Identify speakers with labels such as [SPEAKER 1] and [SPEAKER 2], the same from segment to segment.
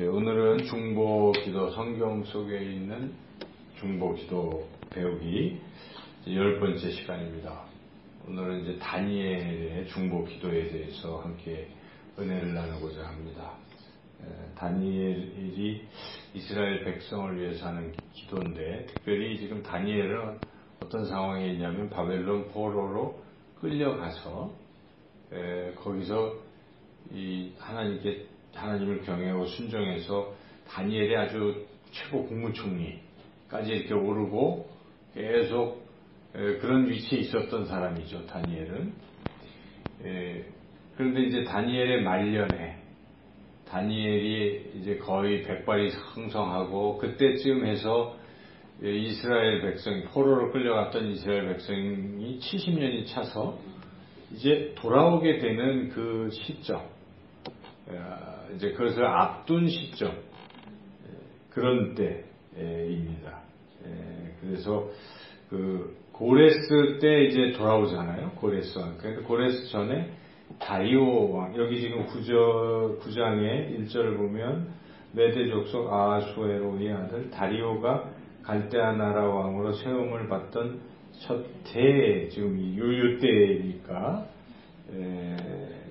[SPEAKER 1] 오늘은 중보기도, 성경 속에 있는 중보기도 배우기 10번째 시간입니다. 오늘은 이제 다니엘의 중보기도에 대해서 함께 은혜를 나누고자 합니다. 다니엘이 이스라엘 백성을 위해서 하는 기도인데, 특별히 지금 다니엘은 어떤 상황에 있냐면 바벨론 포로로 끌려가서 거기서 이 하나님을 경외하고 순종해서 다니엘이 아주 최고 국무총리까지 이렇게 오르고 계속 그런 위치에 있었던 사람이죠, 다니엘은. 그런데 이제 다니엘의 말년에 다니엘이 이제 거의 백발이 성성하고 그때쯤 해서 이스라엘 백성이 포로로 끌려갔던 이스라엘 백성이 70년이 차서 이제 돌아오게 되는 그 시점, 이제 그것을 앞둔 시점, 그런 때입니다. 그래서 그 고레스 때 이제 돌아오잖아요. 고레스 왕. 그런데 고레스 전에 다리오 왕, 여기 지금 9장의 1절을 보면 메대 족속 아하수에로의 아들 다리오가 갈대아 나라 왕으로 세움을 받던 첫 해, 지금 유유 때니까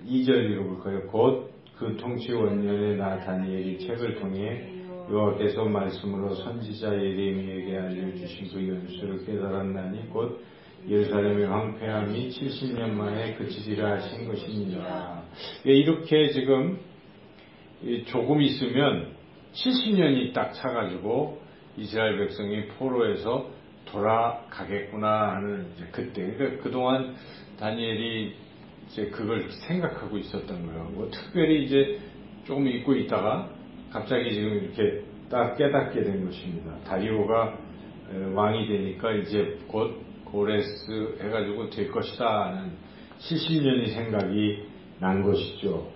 [SPEAKER 1] 2절 읽어볼 거예요. 곧 그 통치 원년에 나 다니엘이 책을 통해 여호와께서 말씀으로 선지자 예레미야에게 알려주신 그 연수를 깨달았나니 곧 예루살렘의 황폐함이 70년 만에 그치리라 하신 것이니라. 이렇게 지금 조금 있으면 70년이 딱 차가지고 이스라엘 백성이 포로에서 돌아가겠구나 하는 이제 그때. 그러니까 그동안 다니엘이 이제 그걸 생각하고 있었던 거예요. 뭐 특별히 이제 조금 잊고 있다가 갑자기 지금 이렇게 딱 깨닫게 된 것입니다. 다리오가 왕이 되니까 이제 곧 고레스 해가지고 될 것이다 하는 70년이 생각이 난 것이죠.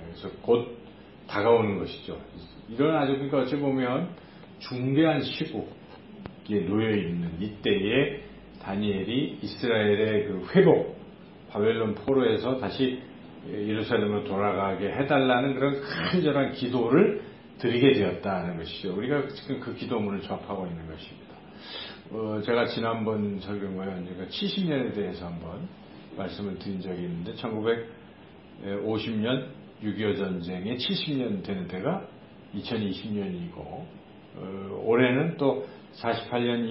[SPEAKER 1] 그래서 곧 다가오는 것이죠. 이런 아주 그러니까 어찌 보면 중대한 시국에 놓여있는 이때에 다니엘이 이스라엘의 그 회복, 바벨론 포로에서 다시 예루살렘으로 돌아가게 해달라는 그런 간절한 기도를 드리게 되었다는 것이죠. 우리가 지금 그 기도문을 접하고 있는 것입니다. 제가 지난번 설교와 언젠가 70년에 대해서 한번 말씀을 드린 적이 있는데 1950년 6.25 전쟁에 70년 되는 때가 2020년이고 올해는 또 48년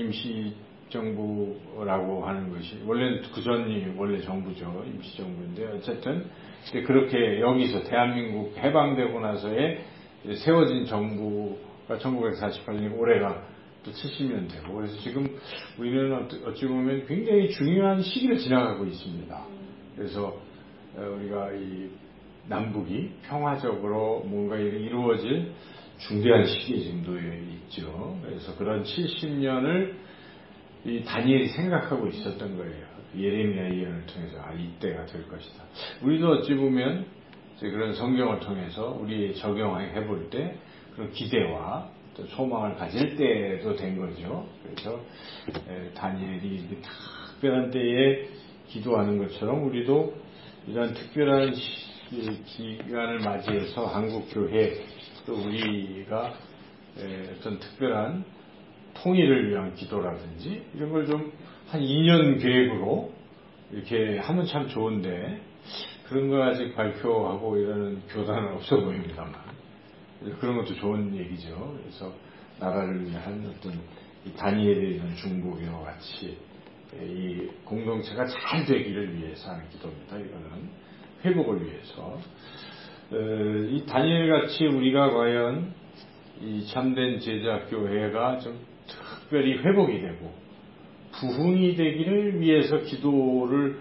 [SPEAKER 1] 임시정부라고 하는 것이 원래는 그 전이 원래 정부죠. 임시정부인데 어쨌든 그렇게 여기서 대한민국 해방되고 나서에 세워진 정부가 1948년 올해가 또 70년 되고 그래서 지금 우리는 어찌 보면 굉장히 중요한 시기를 지나가고 있습니다. 그래서 우리가 이 남북이 평화적으로 뭔가 이루어질 중대한 시기에 지금 놓여 있죠. 그래서 그런 70년을 이 다니엘이 생각하고 있었던 거예요. 예레미야 예언을 통해서 이때가 될 것이다. 우리도 어찌 보면 그런 성경을 통해서 우리 적용해 볼 때 그런 기대와 또 소망을 가질 때도 된 거죠. 그래서 다니엘이 특별한 때에 기도하는 것처럼 우리도 이런 특별한 기간을 맞이해서 한국교회 또 우리가 어떤 특별한 통일을 위한 기도라든지 이런 걸 좀 한 2년 계획으로 이렇게 하면 참 좋은데 그런 거 아직 발표하고 이러는 교단은 없어 보입니다만 그런 것도 좋은 얘기죠. 그래서 나라를 위한 어떤 다니엘의 이런 중보기와 같이 이 공동체가 잘 되기를 위해서 하는 기도입니다. 이거는 회복을 위해서. 이 다니엘 같이 우리가 과연 이 참된 제자교회가 좀 특별히 회복이 되고 부흥이 되기를 위해서 기도를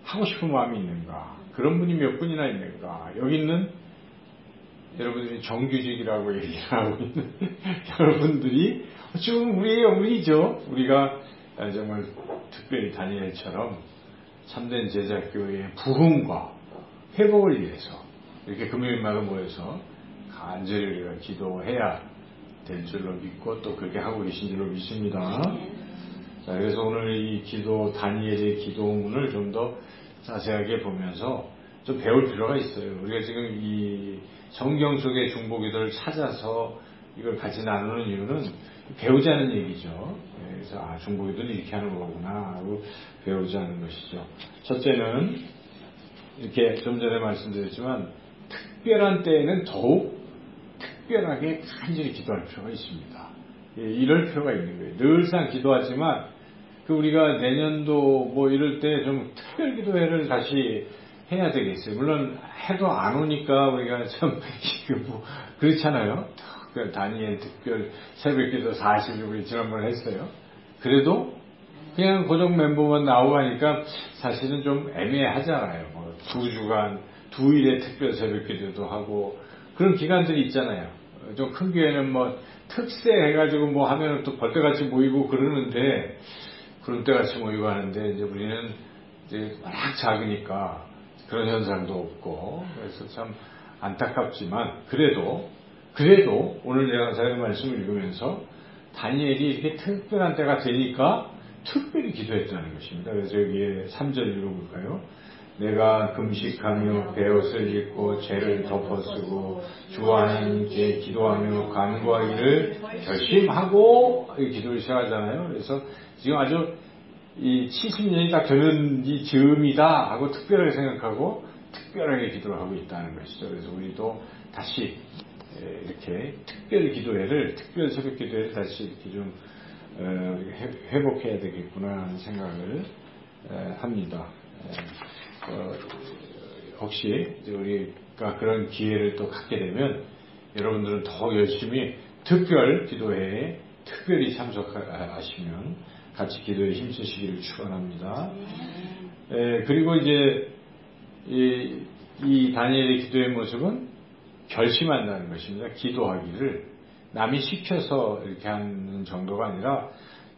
[SPEAKER 1] 하고 싶은 마음이 있는가? 그런 분이 몇 분이나 있는가? 여기 있는 여러분들이 정규직이라고 얘기를 하고 있는 여러분들이 지금 우리죠. 우리가 정말 특별히 다니엘처럼 참된 제자교회의 부흥과 회복을 위해서 이렇게 금요일마다 모여서 간절히 우리가 기도해야 될 줄로 믿고 또 그렇게 하고 계신 줄로 믿습니다. 자, 그래서 오늘 이 기도, 다니엘의 기도문을 좀 더 자세하게 보면서 좀 배울 필요가 있어요. 우리가 지금 이 성경 속의 중보기도를 찾아서 이걸 같이 나누는 이유는 배우자는 얘기죠. 그래서 중보기도는 이렇게 하는 거구나 하고 배우자는 것이죠. 첫째는 이렇게 좀 전에 말씀드렸지만 특별한 때에는 더욱 특별하게 간절히 기도할 필요가 있습니다. 이럴 필요가 있는 거예요. 늘상 기도하지만 우리가 내년도 뭐 이럴 때 좀 특별 기도회를 다시 해야 되겠어요. 물론 해도 안 오니까 우리가 참 뭐 그렇잖아요. 다니엘 특별 새벽기도 40일 지난번에 했어요. 그래도 그냥 고정 멤버만 나오고 하니까 사실은 좀 애매하잖아요. 뭐 2주간 2일의 특별 새벽기도도 하고 그런 기간들이 있잖아요. 좀 큰 교회는 뭐 특세 해가지고 뭐 하면은 또 벌떼같이 모이고 그러는데 구름대같이 모이고 하는데 이제 우리는 이제 워낙 작으니까 그런 현상도 없고 그래서 참 안타깝지만 그래도 오늘 내가 사회 말씀을 읽으면서 다니엘이 이렇게 특별한 때가 되니까 특별히 기도했다는 것입니다. 그래서 여기에 3절 읽어볼까요? 내가 금식하며 베옷을 입고 죄를 덮어쓰고 주 하나님께 기도하며 간구하기를 결심하고 이 기도를 시작하잖아요. 그래서 지금 아주 이 70년이 딱 되는 이 즈음이다 하고 특별하게 생각하고 특별하게 기도를 하고 있다는 것이죠. 그래서 우리도 다시 이렇게 특별 기도회를 특별 새벽 기도회를 다시 이렇게 좀 회복해야 되겠구나 하는 생각을 합니다. 혹시 우리가 그런 기회를 또 갖게 되면 여러분들은 더 열심히 특별 기도회에 특별히 참석하시면 같이 기도에 힘쓰시기를 축원합니다. 그리고 이제 이 다니엘의 기도의 모습은 결심한다는 것입니다. 기도하기를 남이 시켜서 이렇게 하는 정도가 아니라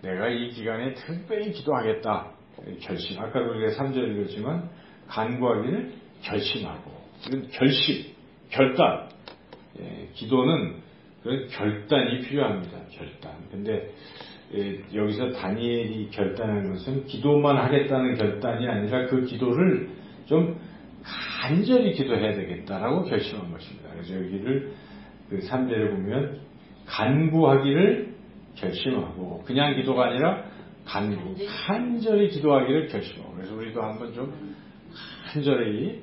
[SPEAKER 1] 내가 이 기간에 특별히 기도하겠다. 결심. 아까 우리가 3절 읽었지만 간구하기를 결심하고 이건 결심, 결단. 기도는 그런 결단이 필요합니다. 결단. 근데 여기서 다니엘이 결단한 것은 기도만 하겠다는 결단이 아니라 그 기도를 좀 간절히 기도해야 되겠다라고 결심한 것입니다. 그래서 여기를 3절에 보면 간구하기를 결심하고 그냥 기도가 아니라 간절히 기도하기를 결심하고 그래서 우리도 한번 좀 간절히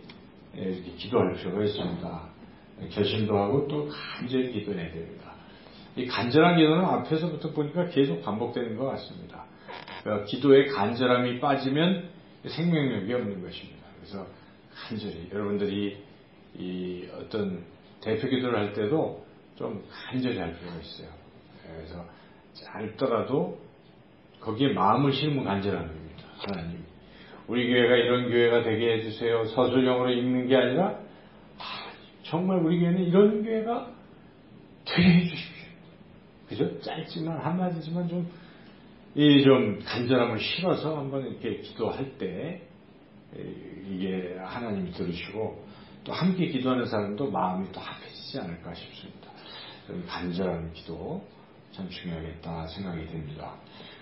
[SPEAKER 1] 이렇게 기도할 필요가 있습니다. 결심도 하고 또 간절히 기도해야 됩니다. 이 간절한 기도는 앞에서부터 보니까 계속 반복되는 것 같습니다. 그러니까 기도에 간절함이 빠지면 생명력이 없는 것입니다. 그래서 간절히 여러분들이 이 어떤 대표 기도를 할 때도 좀 간절히 할 필요가 있어요. 그래서 짧더라도 거기에 마음을 심으면 간절한 겁니다. 하나님, 우리 교회가 이런 교회가 되게 해주세요. 서술형으로 읽는 게 아니라 정말 우리 교회는 이런 교회가 되게 해주십시오. 그죠? 짧지만 한마디지만 좀 간절함을 실어서 한번 이렇게 기도할 때 이게 하나님이 들으시고 또 함께 기도하는 사람도 마음이 또 합해지지 않을까 싶습니다. 간절한 기도 참 중요하겠다 생각이 됩니다.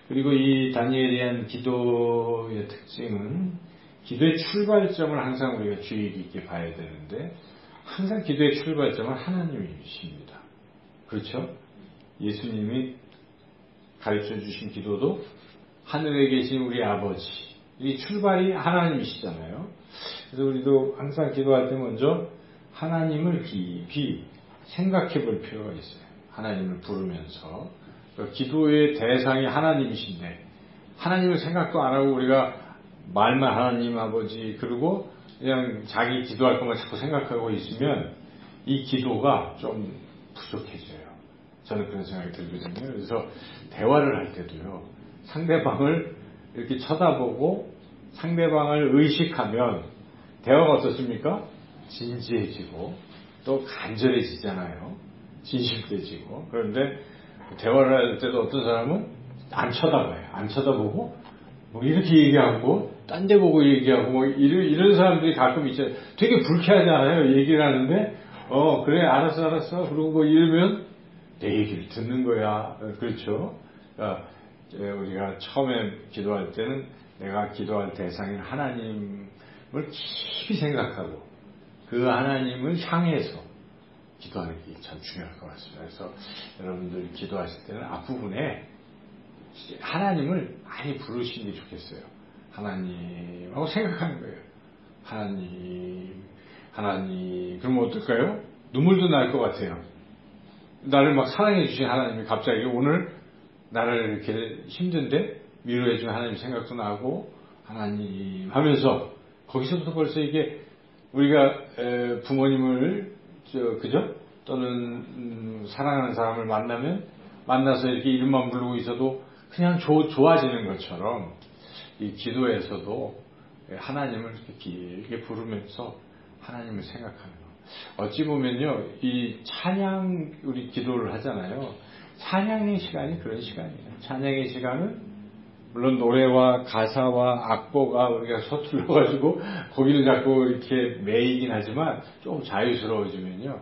[SPEAKER 1] 그리고 이 다니엘에 대한 기도의 특징은 기도의 출발점을 항상 우리가 주의 깊게 봐야 되는데 항상 기도의 출발점은 하나님이십니다. 그렇죠? 예수님이 가르쳐 주신 기도도 하늘에 계신 우리 아버지 이 출발이 하나님이시잖아요. 그래서 우리도 항상 기도할 때 먼저 하나님을 깊이 생각해 볼 필요가 있어요. 하나님을 부르면서 기도의 대상이 하나님이신데 하나님을 생각도 안 하고 우리가 말만 하나님 아버지 그리고 그냥 자기 기도할 것만 자꾸 생각하고 있으면 이 기도가 좀 부족해져요. 저는 그런 생각이 들거든요. 그래서 대화를 할 때도요. 상대방을 이렇게 쳐다보고 상대방을 의식하면 대화가 어떻습니까? 진지해지고 또 간절해지잖아요. 진실돼지고. 그런데 대화를 할 때도 어떤 사람은 안 쳐다봐요. 안 쳐다보고 뭐 이렇게 얘기하고 딴 데 보고 얘기하고 뭐 이런 사람들이 가끔 있잖아요. 되게 불쾌하잖아요. 얘기를 하는데 그래 알았어 그러고 뭐 이러면 내 얘기를 듣는 거야. 그렇죠? 그러니까 우리가 처음에 기도할 때는 내가 기도할 대상인 하나님을 깊이 생각하고 그 하나님을 향해서 기도하는 게 참 중요할 것 같습니다. 그래서 여러분들 기도하실 때는 앞부분에 하나님을 많이 부르시는 게 좋겠어요. 하나님하고 생각하는 거예요. 하나님. 그러면 어떨까요? 눈물도 날 것 같아요. 나를 막 사랑해 주신 하나님이 갑자기 오늘 나를 이렇게 힘든데 위로해 준 하나님 생각도 나고 하나님 하면서 거기서부터 벌써 이게 우리가 부모님을 그죠? 또는 사랑하는 사람을 만나서 이렇게 이름만 부르고 있어도 그냥 좋아지는 것처럼 이 기도에서도 하나님을 이렇게 길게 부르면서 하나님을 생각하는 거. 어찌 보면요, 이 찬양 우리 기도를 하잖아요. 찬양의 시간이 그런 시간이에요. 찬양의 시간은 물론 노래와 가사와 악보가 우리가 서툴러가지고 거기를 자꾸 이렇게 매이긴 하지만 좀 자유스러워지면요,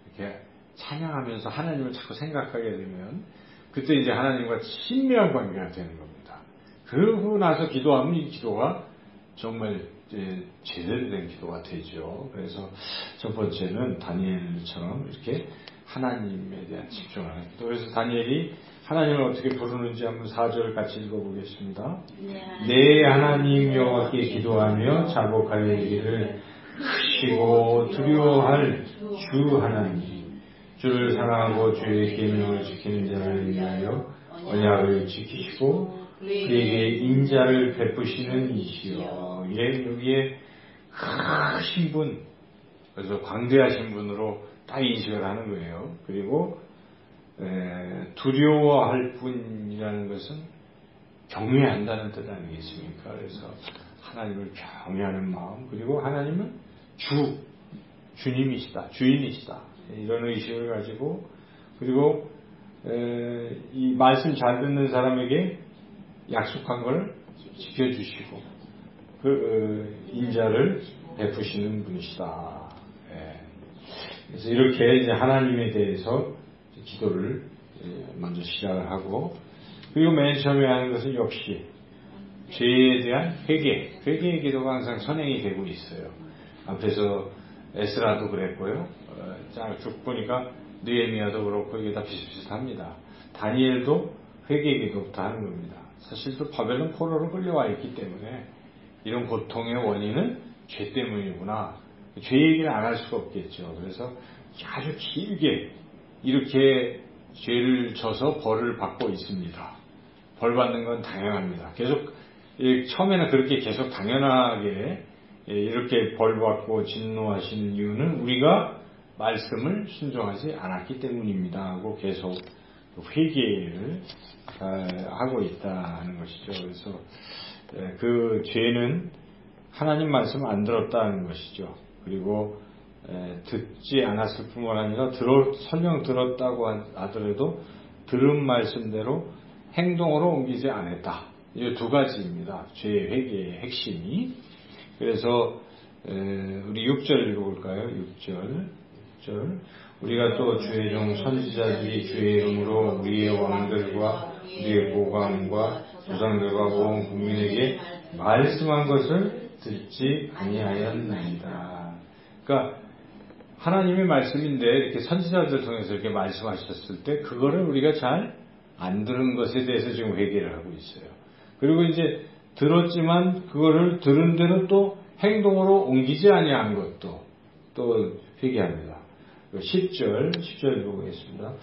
[SPEAKER 1] 이렇게 찬양하면서 하나님을 자꾸 생각하게 되면 그때 이제 하나님과 친밀한 관계가 되는 겁니다. 그러고 나서 기도하면 이 기도가 정말 제대로 된 기도가 되죠. 그래서 첫 번째는 다니엘처럼 이렇게 하나님에 대한 집중을 하는 기도. 그래서 다니엘이 하나님을 어떻게 부르는지 한번 4절 같이 읽어보겠습니다. 내 하나님 여호와께 기도하며 자복하여 이르기를 크시고 두려워할 주 하나님, 주를 사랑하고 주의 계명을 지키는 자를 위하여 언약을 지키시고 그에게 인자를 베푸시는 이시여. 여기에 크신 분, 그래서 광대하신 분으로 딱 인식을 하는 거예요. 그리고 두려워할 뿐이라는 것은 경외한다는 뜻 아니겠습니까? 그래서 하나님을 경외하는 마음, 그리고 하나님은 주님이시다, 주인이시다, 이런 의식을 가지고, 그리고 이 말씀 잘 듣는 사람에게 약속한 걸 지켜주시고 그 인자를 베푸시는 분이시다. 그래서 이렇게 이제 하나님에 대해서 기도를 먼저 시작을 하고, 그리고 맨 처음에 하는 것은 역시 죄에 대한 회개의 기도가 항상 선행이 되고 있어요. 앞에서 에스라도 그랬고요. 쭉 보니까 느헤미야도 그렇고 이게 다 비슷비슷합니다. 다니엘도 회개의 기도부터 하는 겁니다. 사실 또 바벨론 포로로 끌려와 있기 때문에 이런 고통의 원인은 죄 때문이구나. 죄 얘기를 안 할 수가 없겠죠. 그래서 아주 길게 이렇게 죄를 져서 벌을 받고 있습니다. 벌 받는 건 당연합니다. 계속 처음에는 그렇게 계속 당연하게 이렇게 벌 받고 진노하시는 이유는 우리가 말씀을 순종하지 않았기 때문입니다 하고 계속 회개를 하고 있다는 것이죠. 그래서 그 죄는 하나님 말씀을 안 들었다는 것이죠. 그리고 듣지 않았을 뿐만 아니라 설령 들었다고 하더라도 들은 말씀대로 행동으로 옮기지 않았다. 이 두 가지입니다. 죄의 회개의 핵심이. 그래서 우리 6절 읽어볼까요? 6절 우리가 또 주의 종 선지자들이 주의 이름으로 우리의 왕들과 우리의 고관과 조상들과 온 국민에게 말씀한 것을 듣지 아니하였나이다. 그러니까 하나님의 말씀인데 이렇게 선지자들 통해서 이렇게 말씀하셨을 때 그거를 우리가 잘 안 들은 것에 대해서 지금 회개를 하고 있어요. 그리고 이제 들었지만 그거를 들은 대로 또 행동으로 옮기지 아니한 것도 또 회개합니다. 10절 보겠습니다.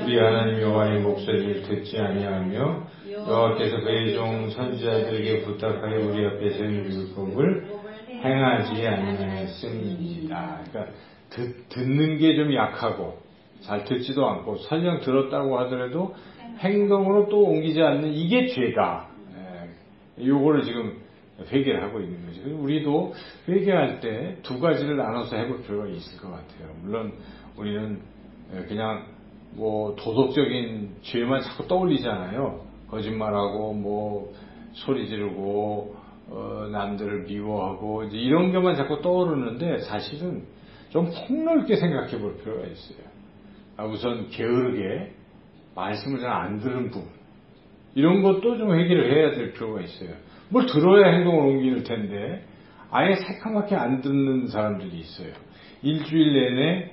[SPEAKER 1] 우리 하나님 여호와의 목소리를 듣지 아니하며 여호와께서 그의 종 선지자들에게 부탁하여 우리 앞에 세운 율법을 행하지 아니하였음이니이다. 그러니까 듣는 게 좀 약하고 잘 듣지도 않고 설령 들었다고 하더라도 행동으로 또 옮기지 않는 이게 죄다. 요거를 지금 회개를 하고 있는 거죠. 우리도 회개할 때 두 가지를 나눠서 해볼 필요가 있을 것 같아요. 물론 우리는 그냥 뭐 도덕적인 죄만 자꾸 떠올리잖아요. 거짓말하고 뭐 소리 지르고 남들을 미워하고 이제 이런 것만 자꾸 떠오르는데 사실은 좀 폭넓게 생각해 볼 필요가 있어요. 우선 게으르게 말씀을 잘 안 들은 부분, 이런 것도 좀 회개를 해야 될 필요가 있어요. 뭘 들어야 행동을 옮길 텐데 아예 새카맣게 안 듣는 사람들이 있어요. 일주일 내내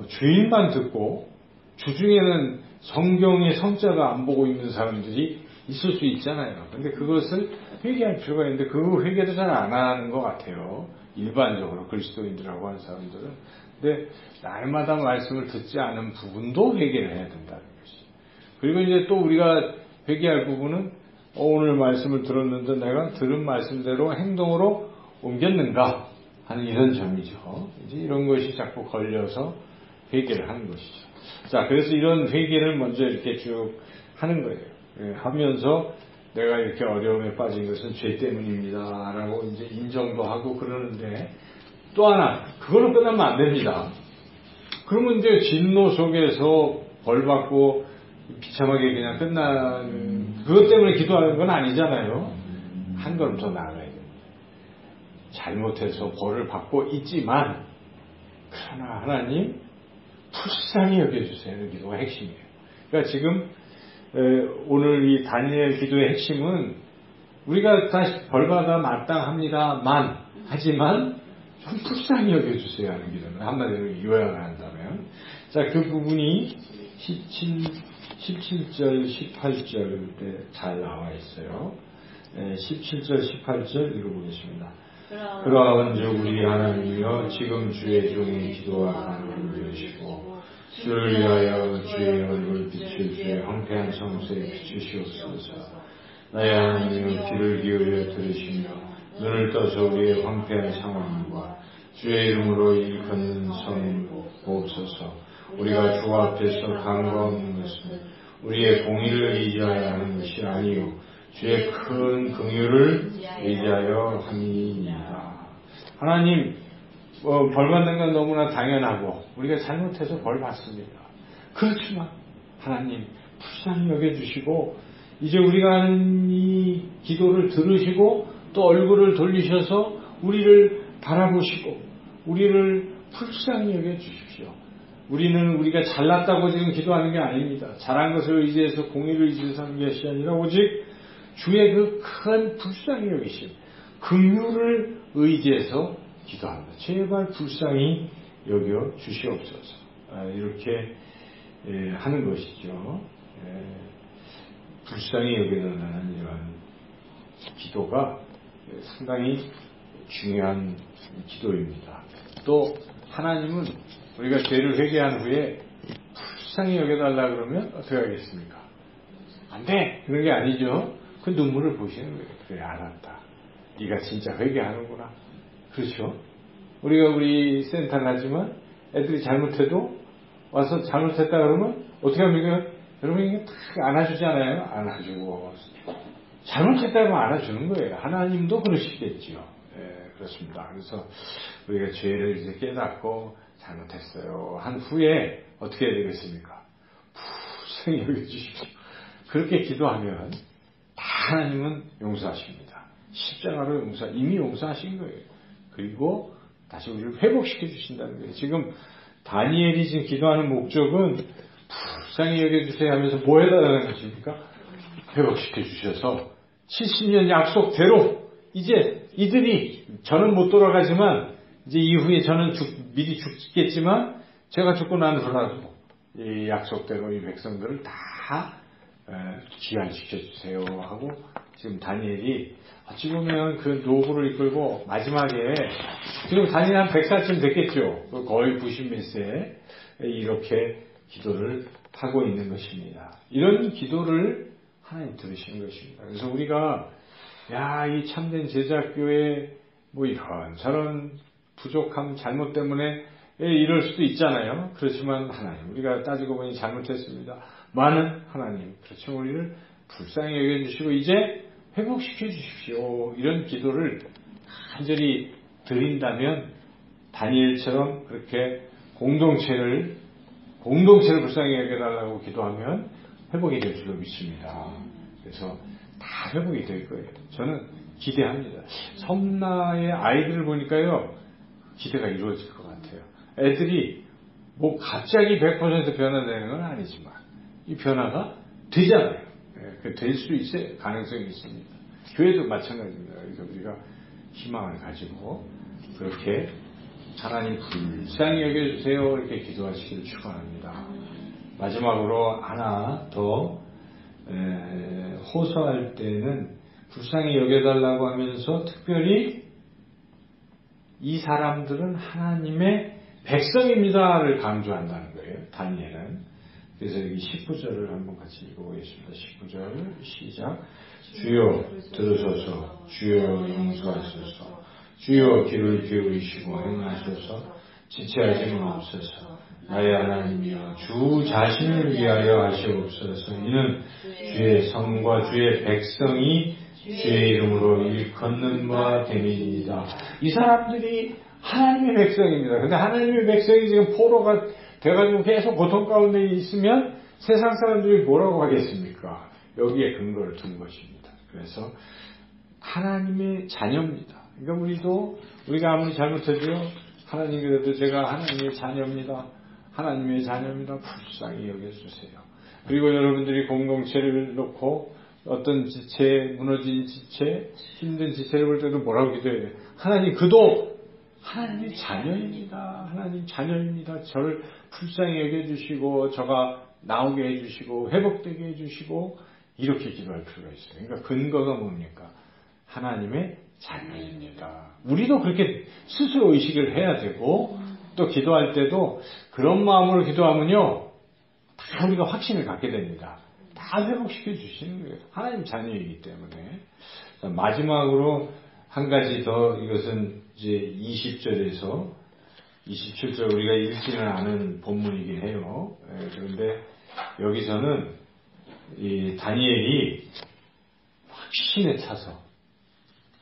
[SPEAKER 1] 주일만 듣고 주중에는 성경의 성자가 안 보고 있는 사람들이 있을 수 있잖아요. 근데 그것을 회개할 필요가 있는데 그 회개도 잘 안 하는 것 같아요. 일반적으로 그리스도인들하고 하는 사람들은. 근데 날마다 말씀을 듣지 않은 부분도 회개를 해야 된다는 것이. 그리고 이제 또 우리가 회개할 부분은 오늘 말씀을 들었는데 내가 들은 말씀대로 행동으로 옮겼는가 하는 이런 점이죠. 이제 이런 것이 자꾸 걸려서 회개를 하는 것이죠. 자, 그래서 이런 회개를 먼저 이렇게 쭉 하는 거예요. 하면서 내가 이렇게 어려움에 빠진 것은 죄 때문입니다. 라고 이제 인정도 하고 그러는데 또 하나, 그걸로 끝나면 안 됩니다. 그러면 이제 진노 속에서 벌 받고 비참하게 그냥 끝나는, 그것 때문에 기도하는 건 아니잖아요. 한 걸음 더 나아가야 됩니다. 잘못해서 벌을 받고 있지만, 그러나 하나님, 불쌍히 여겨주세요. 기도가 핵심이에요. 그러니까 지금, 오늘 이 다니엘 기도의 핵심은, 우리가 다시 벌받아 마땅합니다만, 하지만, 좀 불쌍히 여겨주세요 하는 기도는 한마디로 요약을 한다면. 자, 그 부분이 17절, 18절 때 잘 나와 있어요. 17절, 18절 읽어보겠습니다. 그러한즉 우리 하나님이여 지금 주의 종의 기도와 간구를 들으시고 주를 위하여 주의 얼굴 비출 주의 황폐한 성소에 비추시옵소서. 나의 하나님이여 귀를 기울여 들으시며 눈을 떠서 우리의 황폐한 상황과 주의 이름으로 이 걷는 성 보옵소서. 우리가 주 앞에서 간구하는 것은 우리의 공의를 의지하여 하는 것이 아니요 주의 큰 긍휼을 의지하여 함이니이다. 하나님, 벌 받는 건 너무나 당연하고 우리가 잘못해서 벌 받습니다. 그렇지만 하나님 불쌍히 여겨주시고 이제 우리가 하는 이 기도를 들으시고 또 얼굴을 돌리셔서 우리를 바라보시고 우리를 불쌍히 여겨주십시오. 우리는 우리가 잘났다고 지금 기도하는 게 아닙니다. 잘한 것을 의지해서 공의를 의지해서 하는 것이 아니라 오직 주의 그 큰 불쌍히 여기심, 긍휼을 의지해서 기도합니다. 제발 불쌍히 여겨 주시옵소서. 이렇게 하는 것이죠. 불쌍히 여겨달라는 이러한 기도가 상당히 중요한 기도입니다. 또 하나님은 우리가 죄를 회개한 후에 불쌍히 여겨달라 그러면 어떻게 하겠습니까? 안 돼! 그런 게 아니죠. 그 눈물을 보시는 거예요. 그래, 알았다. 네가 진짜 회개하는구나. 그렇죠? 우리가 우리 센터 가지만 애들이 잘못해도 와서 잘못했다 그러면 어떻게 합니까? 여러분 이게 딱 안아주잖아요. 안아주고 잘못했다고 안아주는 거예요. 하나님도 그러시겠지요. 그렇습니다. 그래서 우리가 죄를 이제 깨닫고 잘못했어요 한 후에 어떻게 해야 되겠습니까? 불쌍히 여겨주십시오. 그렇게 기도하면 다 하나님은 용서하십니다. 십자가로 이미 용서하신 거예요. 그리고 다시 우리를 회복시켜 주신다는 거예요. 지금 다니엘이 지금 기도하는 목적은 불쌍히 여겨주세요 하면서 뭐 해달라는 것입니까? 회복시켜 주셔서 70년 약속대로 이제 이들이 저는 못 돌아가지만 이제 이후에 저는 미리 죽겠지만 제가 죽고 난 후라도 이 약속대로 이 백성들을 다 귀환시켜 주세요 하고 지금 다니엘이 어찌 보면 그 노고를 이끌고 마지막에 지금 다니엘 한 100살쯤 됐겠죠. 거의 90몇 세에 이렇게 기도를 하고 있는 것입니다. 이런 기도를 하나님 들으시는 것입니다. 그래서 우리가 이 참된 제자교회 뭐 이런 저런 부족함 잘못 때문에 이럴 수도 있잖아요. 그렇지만 하나님 우리가 따지고 보니 잘못했습니다. 많은 하나님 그렇죠. 우리를 불쌍히 여겨주시고 이제 회복시켜 주십시오. 이런 기도를 간절히 드린다면 다니엘처럼 그렇게 공동체를 불쌍히 여겨달라고 기도하면 회복이 될 줄로 믿습니다. 그래서 다 회복이 될 거예요. 저는 기대합니다. 섬나의 아이들을 보니까요, 기대가 이루어질 것 같아요. 애들이 뭐 갑자기 100% 변화되는 건 아니지만 이 변화가 되잖아요. 될 수 있어요. 가능성이 있습니다. 교회도 마찬가지입니다. 그래서 우리가 희망을 가지고 그렇게 하나님 불쌍히 여겨주세요. 이렇게 기도하시기를 축원합니다. 마지막으로 하나 더 호소할 때는 불쌍히 여겨달라고 하면서 특별히 이 사람들은 하나님의 백성입니다를 강조한다는 거예요. 다니엘은. 그래서 여기 19절을 한번 같이 읽어보겠습니다. 19절 시작. 주여 들으소서. 주여 용서하소서. 주여 귀를 기울이시고 행하소서. 지체하지 마옵소서. 나의 하나님이여 주 자신을 위하여 하시옵소서. 이는 주의 성과 주의 백성이 주의 이름으로 일컫는 바 됨이니이다. 이 사람들이 하나님의 백성입니다. 근데 하나님의 백성이 지금 포로가 돼가지고 계속 고통 가운데 있으면 세상 사람들이 뭐라고 하겠습니까? 여기에 근거를 둔 것입니다. 그래서 하나님의 자녀입니다. 그러니까 우리가 아무리 잘못해도요, 하나님 그래도 제가 하나님의 자녀입니다. 하나님의 자녀입니다. 불쌍히 여겨주세요. 그리고 여러분들이 공동체를 놓고 어떤 지체, 무너진 지체, 힘든 지체를 볼 때도 뭐라고 기도해야 돼요? 하나님 그도 하나님의 자녀입니다. 하나님 자녀입니다. 저를 불쌍히 여겨주시고 저가 나오게 해주시고 회복되게 해주시고 이렇게 기도할 필요가 있어요. 그러니까 근거가 뭡니까? 하나님의 자녀입니다. 우리도 그렇게 스스로 의식을 해야 되고 또 기도할 때도 그런 마음으로 기도하면요 다 우리가 확신을 갖게 됩니다. 다 회복시켜 주시는 거예요. 하나님 자녀이기 때문에. 마지막으로 한 가지 더 이것은 이제 20절에서 27절 우리가 읽지는 않은 본문이긴 해요. 그런데 여기서는 이 다니엘이 확신에 차서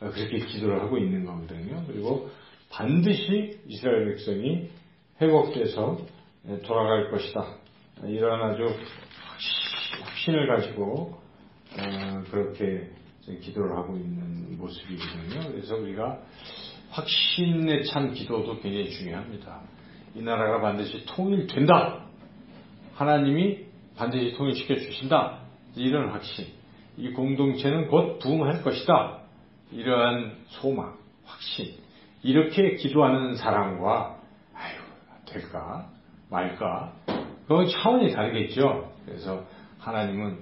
[SPEAKER 1] 그렇게 기도를 하고 있는 거거든요. 그리고 반드시 이스라엘 백성이 회복돼서 돌아갈 것이다. 이런 아주 확신을 가지고 그렇게 기도를 하고 있는 모습이거든요. 그래서 우리가 확신에 찬 기도도 굉장히 중요합니다. 이 나라가 반드시 통일된다. 하나님이 반드시 통일시켜 주신다. 이런 확신. 이 공동체는 곧 부흥할 것이다. 이러한 소망, 확신. 이렇게 기도하는 사람과 아유 될까 말까 그건 차원이 다르겠죠. 그래서 하나님은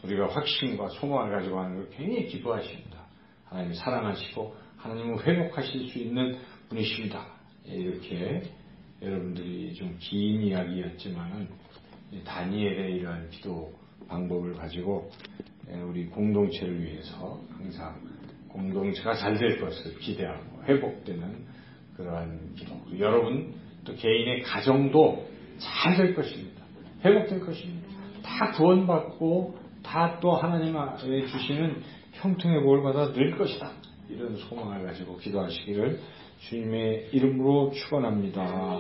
[SPEAKER 1] 우리가 확신과 소망을 가지고 하는 걸 굉장히 기도하십니다. 하나님이 사랑하시고 하나님은 회복하실 수 있는 분이십니다. 이렇게 여러분들이 좀 긴 이야기였지만 다니엘의 이러한 기도 방법을 가지고 우리 공동체를 위해서 항상 공동체가 잘 될 것을 기대하고 회복되는 그러한 기도. 여러분 또 개인의 가정도 잘 될 것입니다. 회복될 것입니다. 다 구원받고 다 또 하나님 주시는 형통의 복을 받아 늘 것이다. 이런 소망을 가지고 기도하시기를 주님의 이름으로 축원합니다.